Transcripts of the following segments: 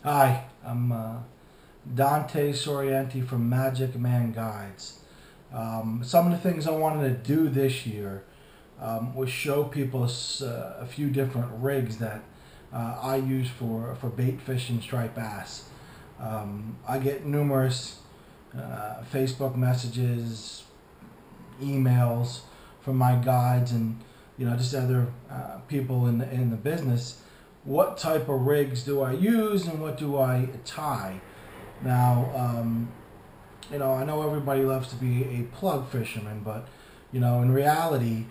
Hi, I'm Dante Sorienti from Magic Man Guides. Some of the things I wanted to do this year was show people a few different rigs that I use for bait fishing striped bass. I get numerous Facebook messages, emails from my guides, and just other people in the business. What type of rigs do I use, and what do I tie? Now, I know everybody loves to be a plug fisherman, but in reality,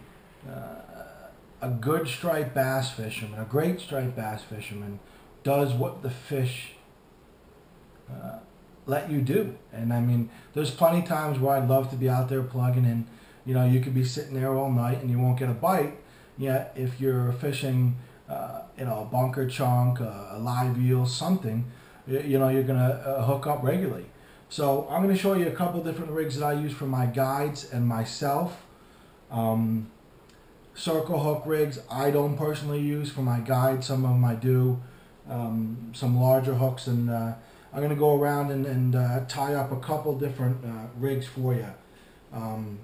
a good striped bass fisherman, a great striped bass fisherman, does what the fish uh, let you do. And I mean, there's plenty of times where I'd love to be out there plugging in. You could be sitting there all night and you won't get a bite. Yet, if you're fishing, a bunker chunk, a live eel, something, you're gonna hook up regularly. So I'm gonna show you a couple different rigs that I use for my guides and myself. Um, Circle hook rigs I don't personally use for my guides. Some of them I do. Some larger hooks, and I'm gonna go around and tie up a couple different rigs for you. Um,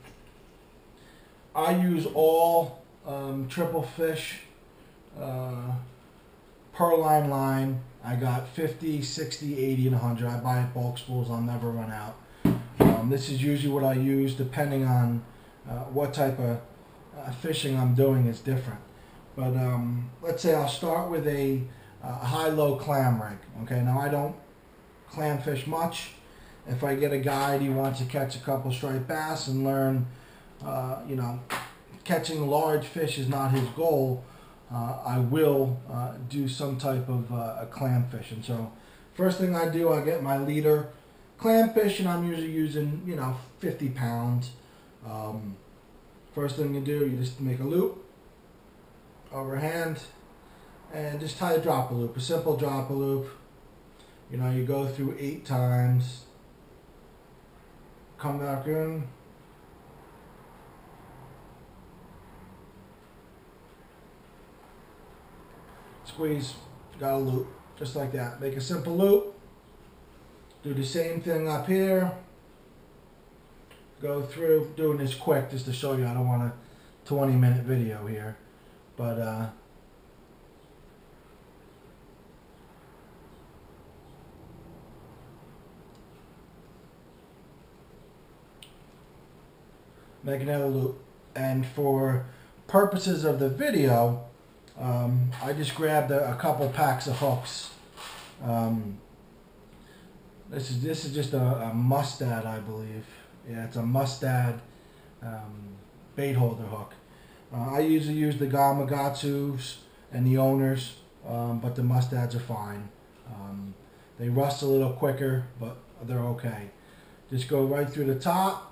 I use all triple fish uh, Perline line. I got 50, 60, 80, and 100. I buy at bulk spools. I'll never run out. This is usually what I use depending on what type of fishing I'm doing is different. But let's say I'll start with a high-low clam rig. Okay, now I don't clam fish much. If I get a guide, he wants to catch a couple striped bass and learn, catching large fish is not his goal. I will do some type of a clam fishing. So first thing I do, I get my leader. Clam fishing, I'm usually using 50 pounds. First thing you do, you just make a loop overhand and just tie a drop a loop, a simple drop a loop. You go through 8 times, come back in, squeeze, got a loop, just like that. Make a simple loop, do the same thing up here, go through, doing this quick just to show you. I don't want a 20-minute video here, but make another loop. And for purposes of the video, I just grabbed a couple packs of hooks. This is just a Mustad, I believe. Yeah, it's a Mustad bait holder hook. I usually use the Gamakatsus and the Owners, but the Mustads are fine. They rust a little quicker, but they're okay. Just go right through the top.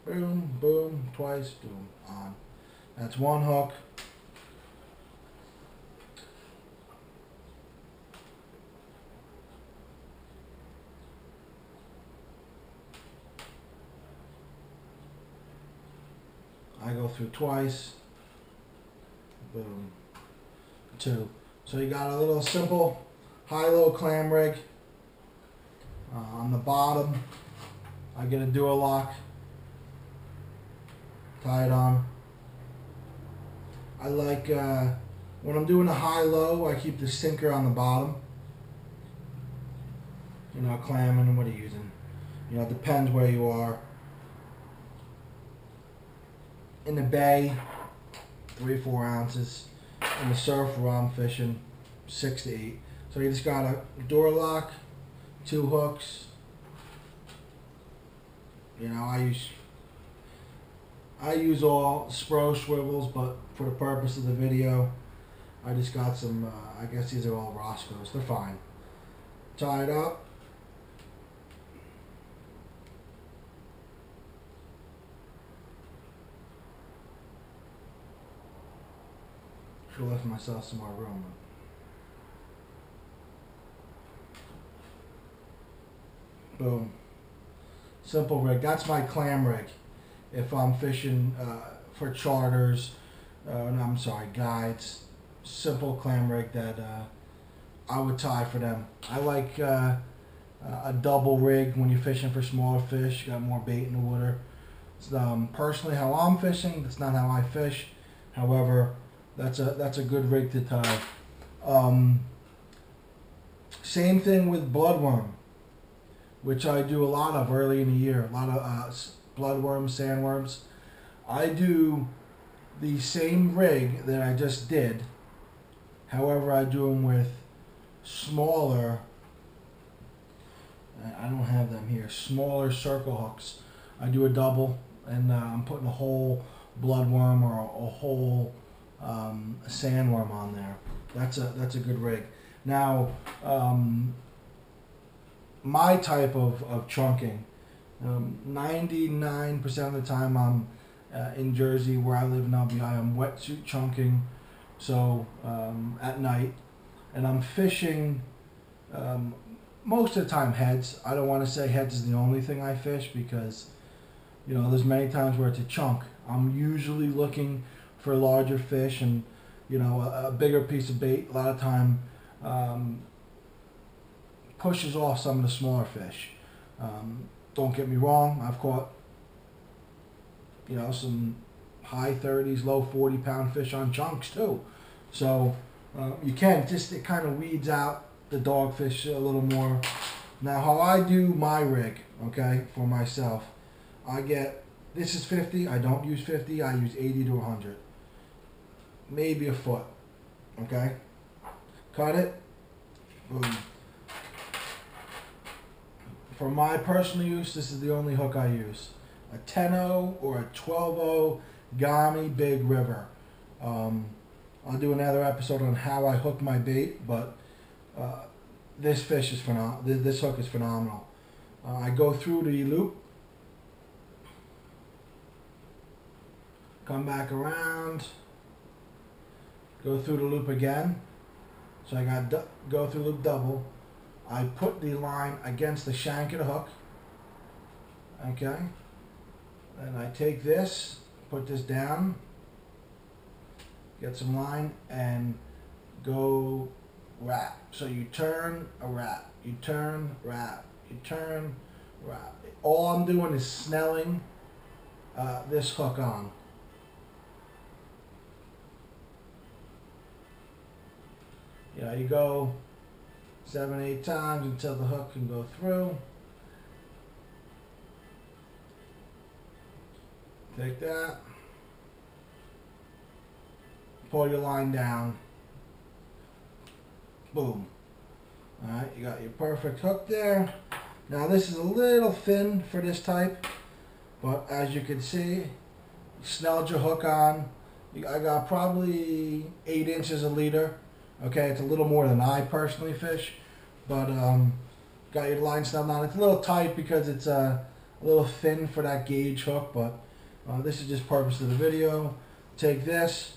Boom, boom, twice, boom, on. That's one hook. I go through twice. Boom. 2. So you got a little simple high-low clam rig. On the bottom, I get a Duolock. Tie it on. I like, when I'm doing a high-low, I keep the sinker on the bottom. Clamming, what are you using? It depends where you are. In the bay, 3-4 ounces. In the surf where I'm fishing, 6 to 8. So you just got a door lock, 2 hooks. I use all Spro swivels, but for the purpose of the video, I just got some, I guess these are all Roscoe's. They're fine. Tie it up. Should have left myself some more room. Boom. Simple rig. That's my clam rig. If I'm fishing for charters, I'm sorry, guides, simple clam rig that I would tie for them. I like a double rig when you're fishing for smaller fish. You got more bait in the water. It's, personally, how I'm fishing, that's not how I fish. However, that's a good rig to tie. Same thing with bloodworm, which I do a lot of early in the year. A lot of bloodworms, sandworms. I do the same rig that I just did. However, I do them with smaller, I don't have them here, smaller circle hooks. I do a double, and I'm putting a whole bloodworm or a whole sandworm on there. That's a good rig. Now, my type of chunking, 99% of the time I'm in Jersey where I live in LBI, I'm wetsuit chunking, so at night, and I'm fishing most of the time heads. I don't want to say heads is the only thing I fish, because there's many times where it's a chunk. I'm usually looking for larger fish and a bigger piece of bait. A lot of time pushes off some of the smaller fish. Don't get me wrong, I've caught some high 30s, low 40-pound fish on chunks too. So you can, it kind of weeds out the dogfish a little more. Now, how I do my rig, okay, for myself, this is 50, I don't use 50, I use 80 to 100. Maybe a foot, okay? Cut it, boom. For my personal use, this is the only hook I use. A 10-0 or a 12-0 Gami Big River. I'll do another episode on how I hook my bait, but this fish is phenomenal. This hook is phenomenal. I go through the loop, come back around, go through the loop again. So I got go through loop double. I put the line against the shank of the hook. Okay. Then I take this, put this down, get some line, and go wrap. So you turn, a wrap. You turn, wrap. You turn, wrap. All I'm doing is snelling this hook on. You go 7-8 times until the hook can go through. Take that, pull your line down, boom. Alright, you got your perfect hook there. Now this is a little thin for this type, but as you can see, you snelled your hook on. I got probably 8 inches a leader. Okay, it's a little more than I personally fish, but got your line snelled on. It's a little tight because it's a little thin for that gauge hook, but this is just purpose of the video. Take this,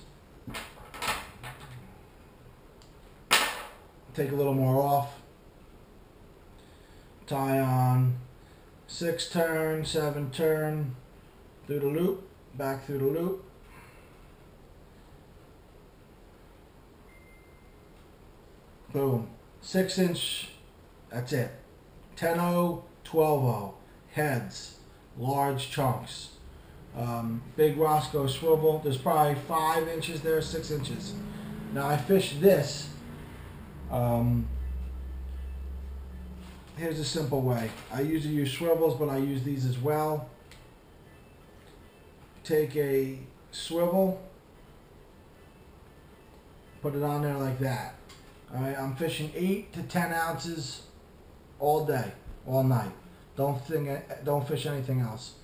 take a little more off, tie on 6 turn, 7 turn, through the loop, back through the loop. Boom. 6-inch, that's it. 10-0, 12-0, heads, large chunks. Big Roscoe swivel, there's probably 5 inches there, 6 inches. Now I fish this, here's a simple way. I usually use swivels, but I use these as well. Take a swivel, put it on there like that. Alright, I'm fishing 8 to 10 ounces all day, all night. Don't fish anything else.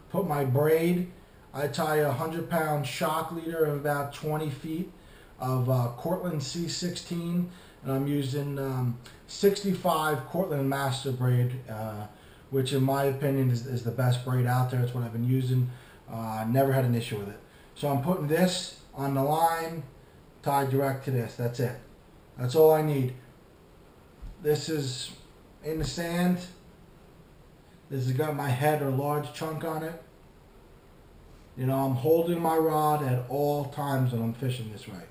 Put my braid. I tie a 100-pound shock leader of about 20 feet of Cortland C16, and I'm using 65 Cortland Master braid, which in my opinion is the best braid out there. It's what I've been using. Never had an issue with it. So I'm putting this on the line, tied direct to this. That's it. That's all I need. This is in the sand. This has got my head or large chunk on it. I'm holding my rod at all times when I'm fishing this way.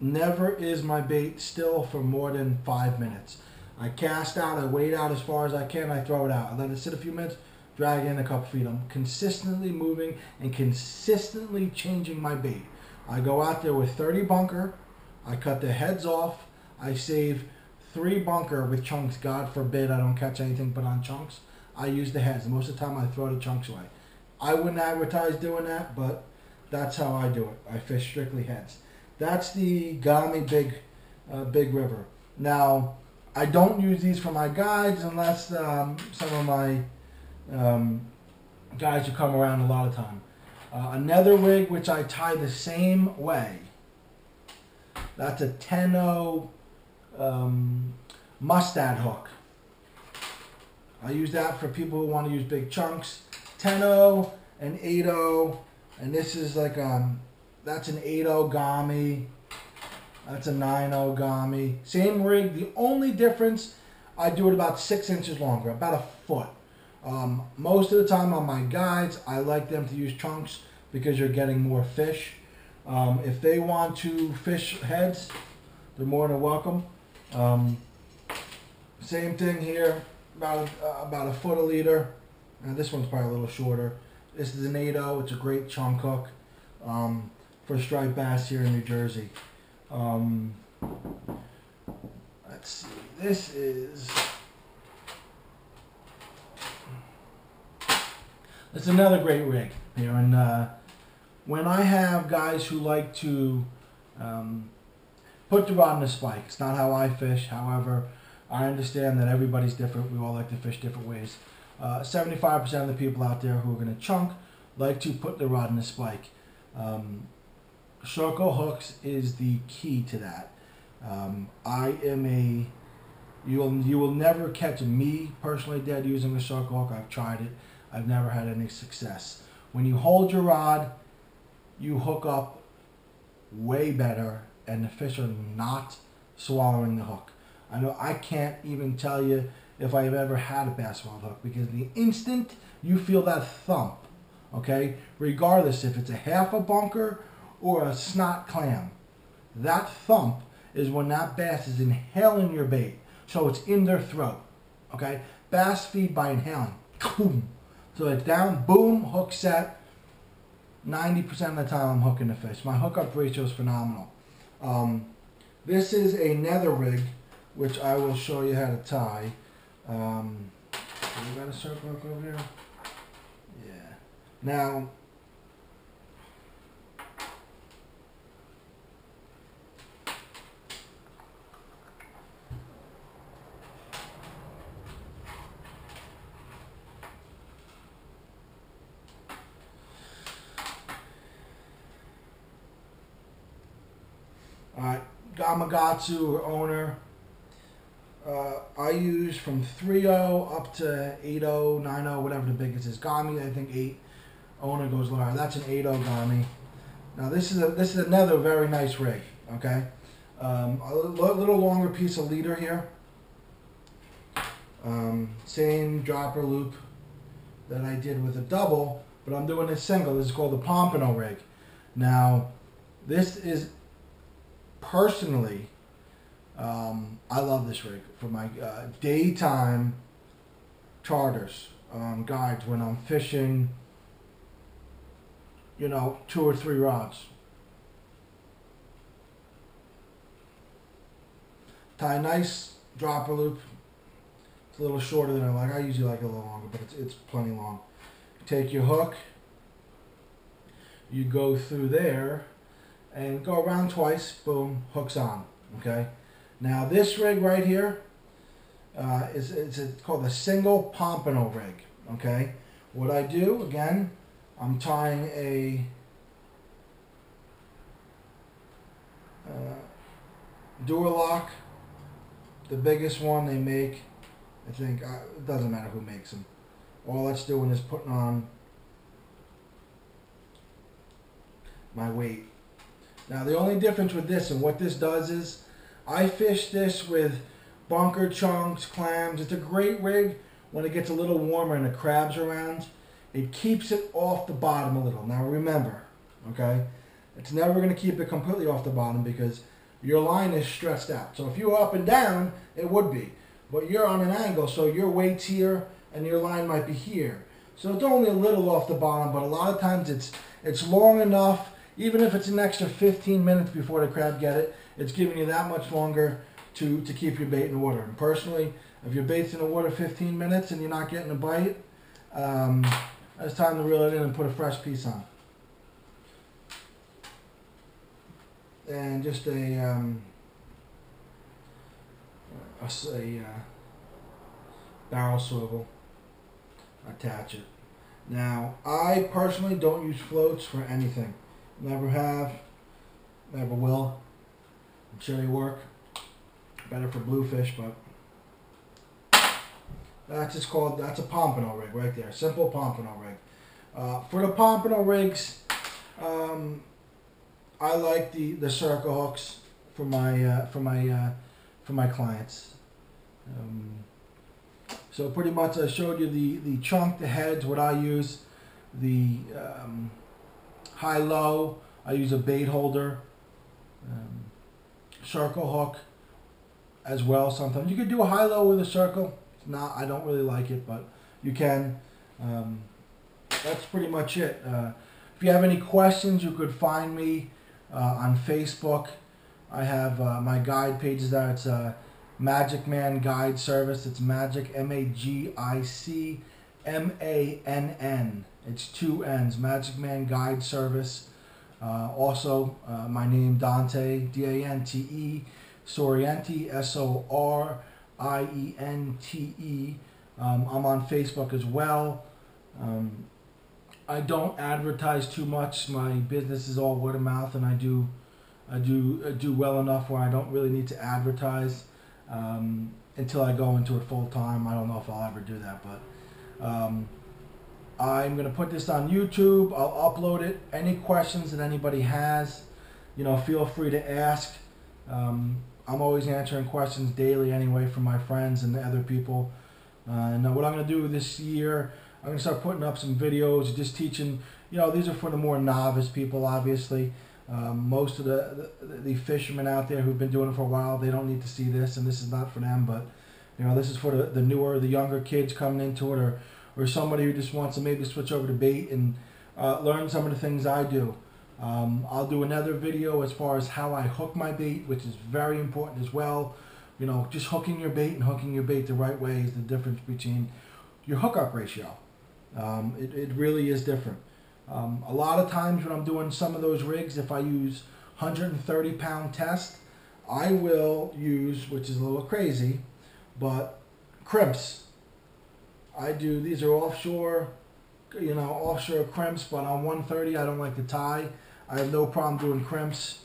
never is my bait still for more than 5 minutes. I cast out, I wait out as far as I can, I throw it out. I let it sit a few minutes, drag in a couple feet. I'm consistently moving and consistently changing my bait. I go out there with 30 bunker, I cut the heads off, I save 3 bunker with chunks. God forbid I don't catch anything but on chunks. I use the heads. Most of the time I throw the chunks away. I wouldn't advertise doing that, but that's how I do it. I fish strictly heads. That's the Gami Big River. Now, I don't use these for my guides unless some of my guys who come around a lot of time. Another rig which I tie the same way. That's a 10-0 Mustad hook. I use that for people who want to use big chunks. 10-0 and 8-0, and this is like that's an 8-0 Gami. That's a 9-0 Gami. Same rig. The only difference, I do it about 6 inches longer, about a foot. Most of the time on my guides, I like them to use chunks because you're getting more fish. If they want to fish heads, they're more than welcome. Same thing here, about a foot a leader. Now this one's probably a little shorter. This is an 8-0. It's a great chunk hook for striped bass here in New Jersey. Let's see. This is another great rig here, and when I have guys who like to put the rod in a spike, it's not how I fish. However, I understand that everybody's different. We all like to fish different ways. 75% of the people out there who are going to chunk like to put the rod in a spike. Shoko hooks is the key to that. You will never catch me personally dead using a Shoko hook. I've tried it. I've never had any success. When you hold your rod, you hook up way better, and the fish are not swallowing the hook. I know I can't even tell you if I've ever had a bass rod hook, because the instant you feel that thump, okay, regardless if it's a half a bunker or a snot clam, that thump is when that bass is inhaling your bait. So it's in their throat, okay? Bass feed by inhaling. Boom. So it's down, boom, hook set. 90% of the time I'm hooking the fish. My hookup ratio is phenomenal. This is a nether rig, which I will show you how to tie. You got a circle hook over here? Yeah. Now, Gamakatsu or owner. I use from 3.0 up to 8.0, 9.0, whatever the biggest is. Gami, I think 8. Owner goes lower. That's an 8.0 Gami. Now this is another very nice rig. Okay, a little longer piece of leader here. Same dropper loop that I did with a double, but I'm doing a single. This is called the Pompano rig. Now, this is personally, I love this rig for my daytime charters, guides when I'm fishing, 2 or 3 rods. Tie a nice dropper loop. It's a little shorter than I like. I usually like it a little longer, but it's plenty long. Take your hook, you go through there, and go around twice, boom, hook's on, okay? Now this rig right here it's called a single pompano rig, okay? What I do, again, I'm tying a Duralock, the biggest one they make. I think, it doesn't matter who makes them. All that's doing is putting on my weight. Now the only difference with this and what this does is, I fish this with bunker chunks, clams. It's a great rig when it gets a little warmer and the crabs are around. It keeps it off the bottom a little. Now remember, okay, it's never going to keep it completely off the bottom because your line is stretched out. So if you were up and down, it would be. But you're on an angle, so your weight's here and your line might be here. So it's only a little off the bottom, but a lot of times it's long enough, even if it's an extra 15 minutes before the crab get it, it's giving you that much longer to keep your bait in the water. And personally, if your bait's in the water 15 minutes and you're not getting a bite, it's time to reel it in and put a fresh piece on. And just a barrel swivel, attach it. Now, I personally don't use floats for anything. Never have, never will. I'm sure they work better for bluefish, but that's just called, that's a pompano rig right there. Simple pompano rig. For the pompano rigs, I like the circle hooks for my clients. So pretty much I showed you the chunk, the heads, what I use, the high-low, I use a bait holder, circle hook as well sometimes. You could do a high-low with a circle. It's not, I don't really like it, but you can. That's pretty much it. If you have any questions, you could find me on Facebook. I have my guide pages there. It's Magic Man Guide Service. It's Magic, M-A-G-I-C-M-A-N-N. It's 2 N's. Magic Man Guide Service. Also, my name Dante, D-A-N-T-E, Soriente, S-O-R-I-E-N-T-E. I'm on Facebook as well. I don't advertise too much. My business is all word of mouth, and I do well enough where I don't really need to advertise until I go into it full time. I don't know if I'll ever do that, but I'm going to put this on YouTube. I'll upload it. Any questions that anybody has, feel free to ask. I'm always answering questions daily anyway from my friends and the other people. And what I'm going to do this year, I'm going to start putting up some videos just teaching, these are for the more novice people, obviously. Most of the fishermen out there who've been doing it for a while, they don't need to see this, and this is not for them, but this is for the newer, the younger kids coming into it, or somebody who just wants to maybe switch over to bait and learn some of the things I do. I'll do another video as far as how I hook my bait, which is very important as well. Just hooking your bait and hooking your bait the right way is the difference between your hookup ratio. It really is different. A lot of times when I'm doing some of those rigs, if I use 130-pound test, I will use, which is a little crazy, but crimps. These are offshore, offshore crimps, but on 130 I don't like to tie. I have no problem doing crimps.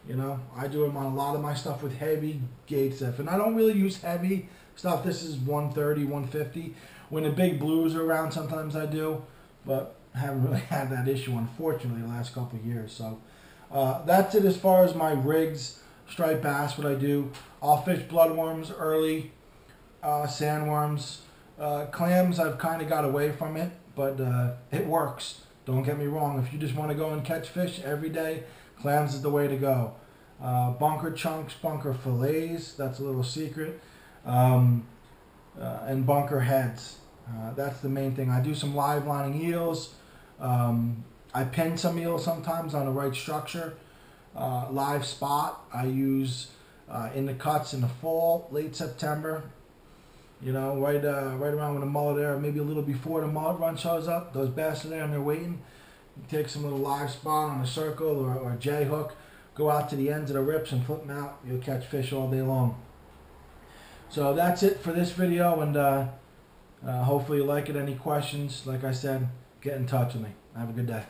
I do them on a lot of my stuff with heavy gate stuff, and I don't really use heavy stuff. This is 130, 150. When the big blues are around, sometimes I do, but I haven't really had that issue, unfortunately, the last couple of years. So that's it as far as my rigs. Striped bass, what I do. I'll fish bloodworms early, sandworms. Clams, I've kind of got away from it, but it works. Don't get me wrong. If you just want to go and catch fish every day, clams is the way to go. Bunker chunks, bunker fillets, that's a little secret. And bunker heads. That's the main thing. I do some live lining eels. I pin some eels sometimes on the right structure. Live spot I use in the cuts in the fall, late September. Right around when the mullet there, maybe a little before the mullet run shows up. Those bass are there and they're waiting. You take some little live spot on a circle or a J hook, go out to the ends of the rips and flip them out. You'll catch fish all day long. So that's it for this video, and hopefully you like it. Any questions, like I said, get in touch with me. Have a good day.